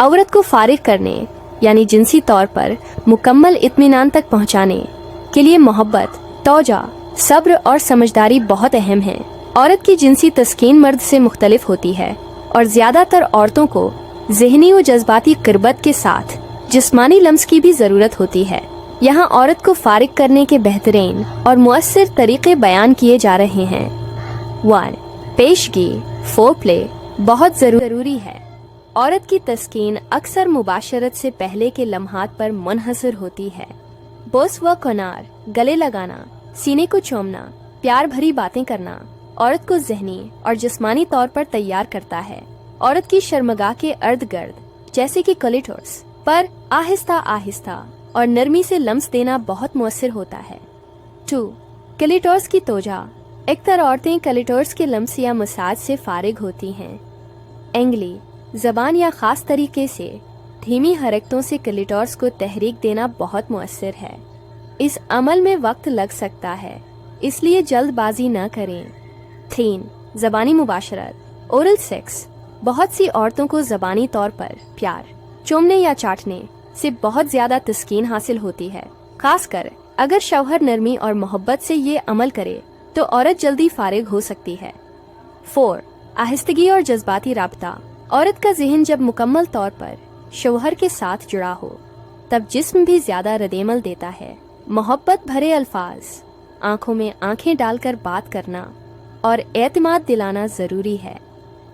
औरत को फारिग करने यानी जिनसी तौर पर मुकम्मल इत्मीनान तक पहुंचाने के लिए मोहब्बत, तौजा, सब्र और समझदारी बहुत अहम है। औरत की जिनसी तस्कीन मर्द से मुख्तलिफ होती है और ज़्यादातर औरतों को ज़हनी व जज्बाती क़िरबत के साथ जिस्मानी लम्स की भी ज़रूरत होती है। यहाँ औरत को फारिग करने के बेहतरीन और मुअस्सिर तरीक़े बयान किए जा रहे हैं। 1. पेशगी, फोरप्ले बहुत ज़रूरी है। औरत की तस्कीन अक्सर मुबाशरत से पहले के लम्हात पर मुनहसर होती है। बोस व कोनार, गले लगाना, सीने को चूमना, प्यार भरी बातें करना औरत को ज़हनी और जिस्मानी तौर पर तैयार करता है। औरत की शर्मगाह के अर्द गिर्द जैसे कि क्लिटोरस पर आहिस्ता आहिस्ता और नरमी से लम्स देना बहुत मुअस्सिर होता है। 2. क्लिटोरस की तोजा। अक्सर औरतें क्लिटोरस के लम्स या मसाज से फारिग होती हैं। एंगली, ज़बान या ख़ास तरीके से धीमी हरकतों से क्लिटोरस को तहरीक देना बहुत मुअस्सिर है। इस अमल में वक्त लग सकता है, इसलिए जल्दबाजी न करें। 3. ज़बानी मुबाशरत, ओरल सेक्स। बहुत सी औरतों को ज़बानी तौर पर प्यार, चूमने या चाटने से बहुत ज़्यादा तस्कीन हासिल होती है। खासकर अगर शौहर नरमी और मोहब्बत से ये अमल करे तो औरत जल्दी फारिग हो सकती है। 4. आहिस्तगी और जज्बाती राबता। औरत का जहन जब मुकम्मल तौर पर शौहर के साथ जुड़ा हो तब जिस्म भी ज़्यादा रद्देमल देता है। मोहब्बत भरे अल्फाज, आंखों में आंखें डालकर बात करना और एतमाद दिलाना ज़रूरी है।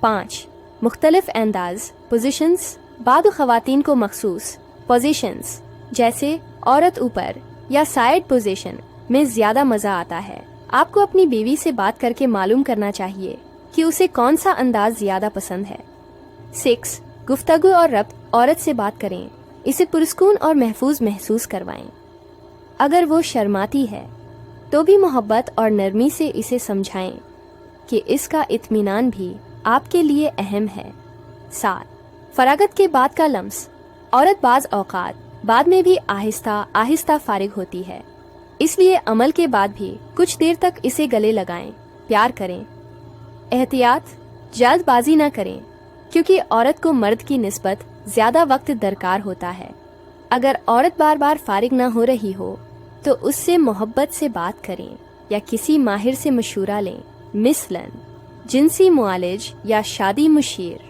5. मुख्तलिफ अंदाज, पोजीशंस। बाद ख़वातीन को मखसूस पोजीशंस जैसे औरत ऊपर या साइड पोजीशन में ज़्यादा मज़ा आता है। आपको अपनी बीवी से बात करके मालूम करना चाहिए कि उसे कौन सा अंदाज ज़्यादा पसंद है। 6. गुफ्तगू और रब्त। औरत से बात करें, इसे पुरस्कून और महफूज महसूस करवाएं। अगर वो शर्माती है तो भी मोहब्बत और नरमी से इसे समझाएं कि इसका इत्मीनान भी आपके लिए अहम है। 7. फरागत के बाद का लम्स। औरत बाज़ औक़ात बाद में भी आहिस्ता आहिस्ता फारिग होती है, इसलिए अमल के बाद भी कुछ देर तक इसे गले लगाएं, प्यार करें। एहतियात, जल्दबाजी न करें क्योंकि औरत को मर्द की निस्बत ज़्यादा वक्त दरकार होता है। अगर औरत बार बार फारिग न हो रही हो तो उससे मोहब्बत से बात करें या किसी माहिर से मशूरा लें, मिसलन जिनसी मुआलिज या शादी मुशीर।